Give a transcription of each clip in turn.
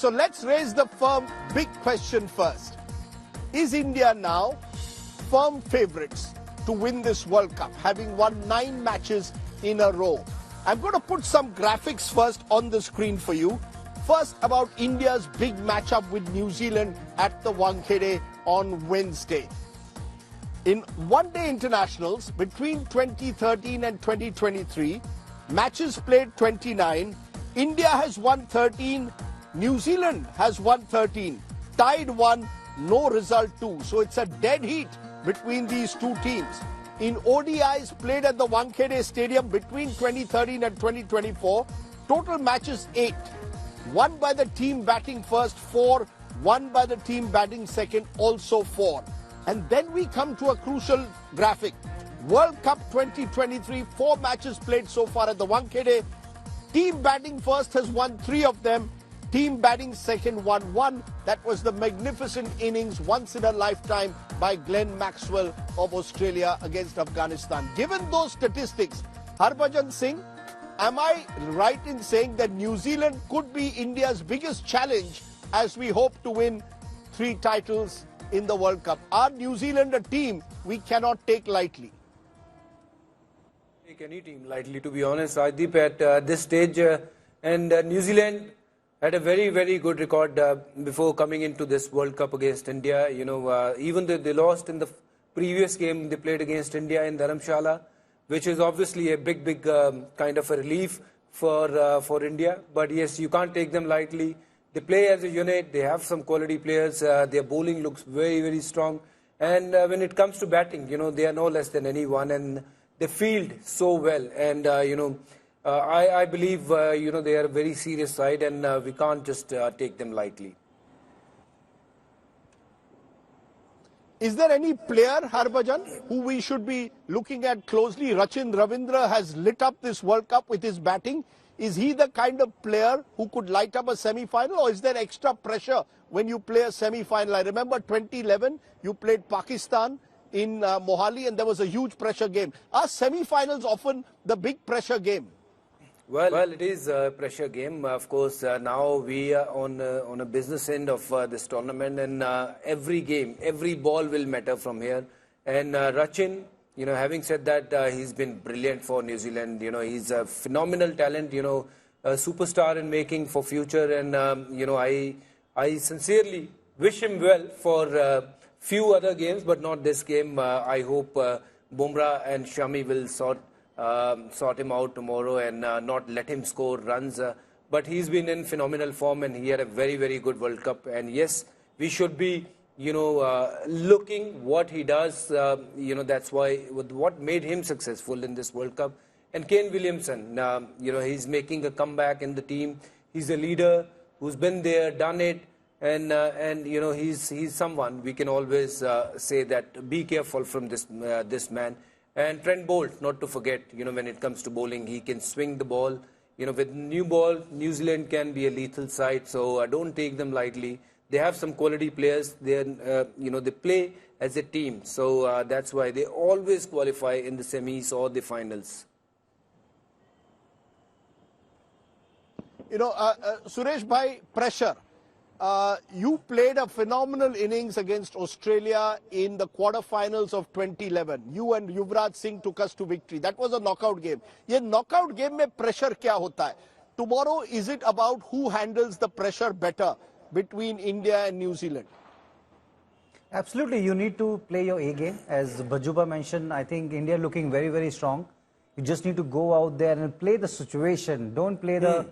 So let's raise the firm big question first. Is India now firm favourites to win this World Cup, having won 9 matches in a row? I'm going to put some graphics first on the screen for you. First, about India's big matchup with New Zealand at the Wankhede on Wednesday. In one-day internationals between 2013 and 2023, matches played 29. India has won 13. New Zealand has won 13. Tied 1, no result 2. So it's a dead heat between these two teams. In ODIs played at the Wankhede Stadium between 2013 and 2024, total matches 8. One by the team batting first, 4. One by the team batting second, also 4. And then we come to a crucial graphic. World Cup 2023, 4 matches played so far at the Wankhede. Team batting first has won 3 of them. Team batting second won 1. That was the magnificent innings, once in a lifetime, by Glenn Maxwell of Australia against Afghanistan. Given those statistics, Harbhajan Singh, am I right in saying that New Zealand could be India's biggest challenge as we hope to win 3 titles in the World Cup? Are New Zealand a team we cannot take lightly? Take any team lightly, to be honest, Adip, at this stage. And New Zealand had a very, very good record before coming into this World Cup against India. You know, even though they lost in the previous game they played against India in Dharamshala, which is obviously a big kind of a relief for India. But yes, you can't take them lightly. They play as a unit. They have some quality players. Their bowling looks very, very strong. And when it comes to batting, you know, they are no less than anyone. And they field so well. And, I believe, they are a very serious side, and we can't just take them lightly. Is there any player, Harbhajan, who we should be looking at closely? Rachin Ravindra has lit up this World Cup with his batting. Is he the kind of player who could light up a semi-final, or is there extra pressure when you play a semi-final? I remember 2011, you played Pakistan in Mohali, and there was a huge pressure game. Are semi-finals often the big pressure game? Well, it is a pressure game. Of course, now we are on a business end of this tournament, and every game, every ball will matter from here. And Rachin, having said that, he's been brilliant for New Zealand. He's a phenomenal talent, a superstar in making for future. And, I sincerely wish him well for few other games, but not this game. I hope Bumrah and Shami will sort him out tomorrow and not let him score runs. But he's been in phenomenal form, and he had a very, very good World Cup. And yes, we should be, looking what he does. That's why what made him successful in this World Cup. And Kane Williamson, he's making a comeback in the team. He's a leader who's been there, done it. And he's someone we can always say that be careful from this man. And Trent Bolt, not to forget, when it comes to bowling, he can swing the ball. With new ball, New Zealand can be a lethal side, so don't take them lightly. They have some quality players. They play as a team, so that's why they always qualify in the semis or the finals. Suresh bhai, pressure. You played a phenomenal innings against Australia in the quarterfinals of 2011. You and Yuvraj Singh took us to victory. That was a knockout game. Ye knockout game mein pressure kya hota hai? Tomorrow, is it about who handles the pressure better between India and New Zealand? Absolutely. You need to play your A game. As Bajuba mentioned, I think India looking very, very strong. You just need to go out there and play the situation. Don't play the...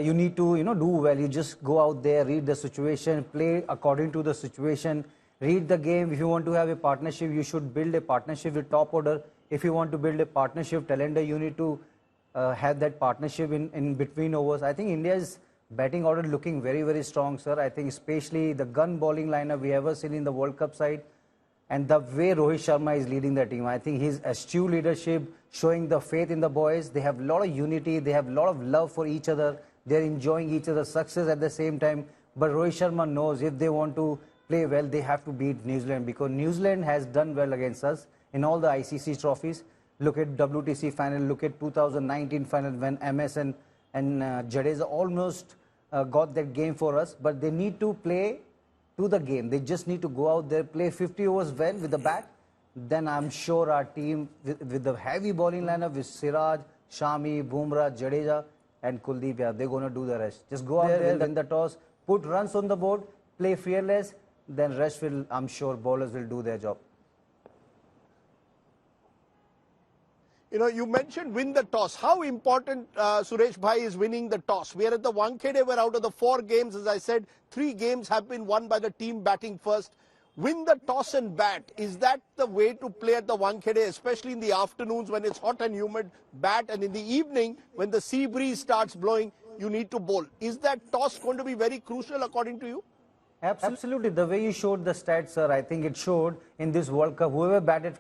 you need to, do well. You just go out there, read the situation, play according to the situation, read the game. If you want to have a partnership, you should build a partnership with top order. If you want to build a partnership, Talender, you need to have that partnership in between overs. I think India's batting order looking very, very strong, sir. I think especially the gun bowling lineup we ever seen in the World Cup side. And the way Rohit Sharma is leading the team, I think his astute leadership, showing the faith in the boys. They have a lot of unity. They have a lot of love for each other. They're enjoying each other's success at the same time. But Rohit Sharma knows if they want to play well, they have to beat New Zealand, because New Zealand has done well against us in all the ICC trophies. Look at WTC final, look at 2019 final when MS and Jadeja almost got that game for us, but they need to play to the game. They just need to go out there, play 50 overs well with the bat. Then I'm sure our team, with the heavy bowling lineup, with Siraj, Shami, Bumrah, Jadeja, and Kuldeep, yeah, they're going to do the rest. Just go out there, win the toss, put runs on the board, play fearless, then rest will, I'm sure, bowlers will do their job. You know, you mentioned win the toss. How important, Suresh Bhai, is winning the toss? We are at the Wankhede where out of the 4 games, as I said, 3 games have been won by the team batting first. Win the toss and bat. Is that the way to play at the Wankhede, especially in the afternoons when it's hot and humid, bat, and in the evening when the sea breeze starts blowing, you need to bowl? Is that toss going to be very crucial according to you? Absolutely. The way you showed the stats, sir, I think it showed in this World Cup, whoever batted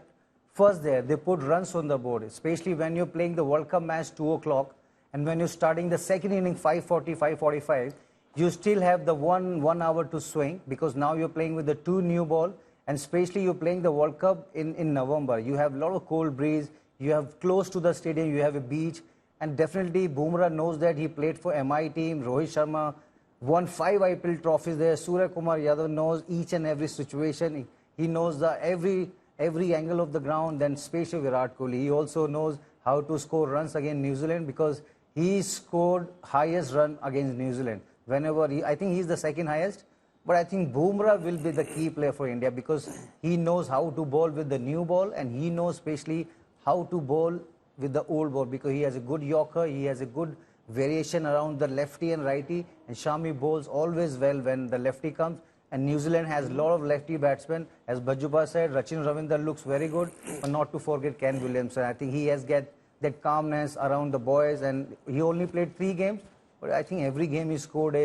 first there, they put runs on the board, especially when you're playing the World Cup match 2 o'clock and when you're starting the second inning 5:40, 5:45, you still have the one hour to swing because now you're playing with the 2 new ball, and especially you're playing the World Cup in November. You have a lot of cold breeze, you have close to the stadium, you have a beach, and definitely Bumrah knows that. He played for MI team, Rohit Sharma won 5 IPL trophies there, Surya Kumar Yadav knows each and every situation. He knows the every angle of the ground. Then especially Virat Kohli, he also knows how to score runs against New Zealand because he scored highest run against New Zealand. Whenever I think he's the second highest, but I think Bumrah will be the key player for India because he knows how to bowl with the new ball and he knows especially how to bowl with the old ball because he has a good Yorker, he has a good variation around the lefty and righty, and Shami bowls always well when the lefty comes. And New Zealand has a lot of lefty batsmen. As Bhajuba said, Rachin Ravindra looks very good, but not to forget Ken Williamson. I think he has got that calmness around the boys, and he only played 3 games. But I think every game he scored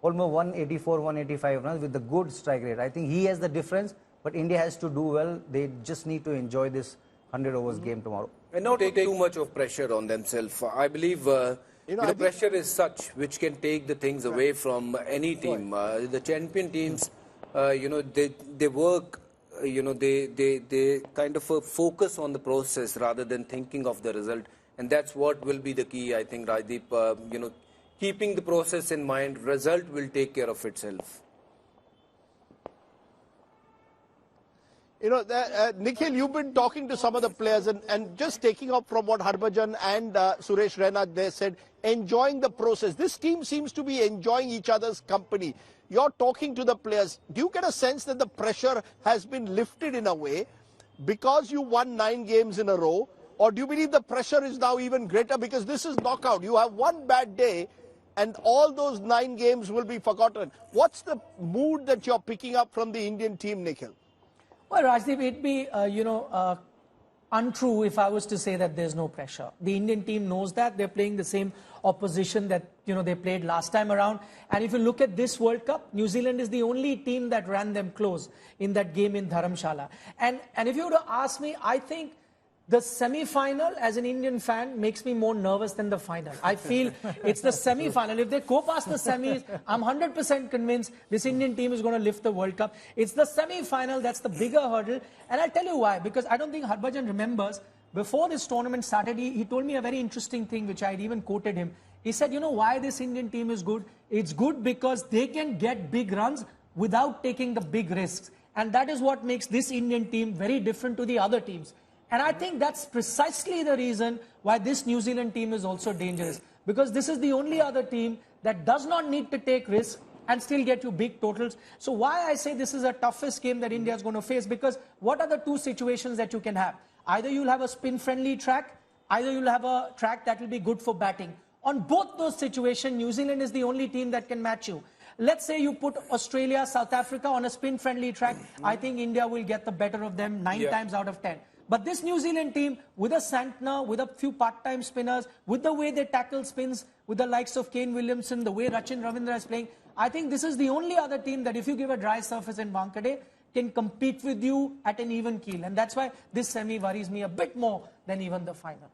almost 184, 185 runs with the good strike rate. I think he has the difference, but India has to do well. They just need to enjoy this 100 overs game tomorrow. And not take too much of pressure on themselves. I believe the pressure is such which can take the things away from any team. The champion teams, they work, they kind of focus on the process rather than thinking of the result. And that's what will be the key, I think, Rajdeep. Keeping the process in mind, result will take care of itself. You know, Nikhil, you've been talking to some of the players and just taking up from what Harbhajan and Suresh Raina there said, enjoying the process. This team seems to be enjoying each other's company. You're talking to the players. Do you get a sense that the pressure has been lifted in a way because you won 9 games in a row? Or do you believe the pressure is now even greater because this is knockout? You have one bad day and all those 9 games will be forgotten. What's the mood that you're picking up from the Indian team, Nikhil? Well, Rajdeep, it'd be, untrue if I was to say that there's no pressure. The Indian team knows that. They're playing the same opposition that, they played last time around. And if you look at this World Cup, New Zealand is the only team that ran them close in that game in Dharamshala. And if you were to ask me, I think the semi-final, as an Indian fan, makes me more nervous than the final. I feel it's the semi-final. If they go past the semis, I'm 100% convinced this Indian team is going to lift the World Cup. It's the semi-final that's the bigger hurdle. And I'll tell you why. Because I don't think Harbhajan remembers, before this tournament started, he told me a very interesting thing, which I had even quoted him. He said, why this Indian team is good? It's good because they can get big runs without taking the big risks. And that is what makes this Indian team very different to the other teams. And I think that's precisely the reason why this New Zealand team is also dangerous. Because this is the only other team that does not need to take risks and still get you big totals. So why I say this is the toughest game that India is going to face, because what are the 2 situations that you can have? Either you'll have a spin-friendly track, either you'll have a track that will be good for batting. On both those situations, New Zealand is the only team that can match you. Let's say you put Australia, South Africa on a spin-friendly track. I think India will get the better of them 9 times out of 10. But this New Zealand team, with a Santner, with a few part-time spinners, with the way they tackle spins, with the likes of Kane Williamson, the way Rachin Ravindra is playing, I think this is the only other team that if you give a dry surface in Wankhede, can compete with you at an even keel. And that's why this semi worries me a bit more than even the final.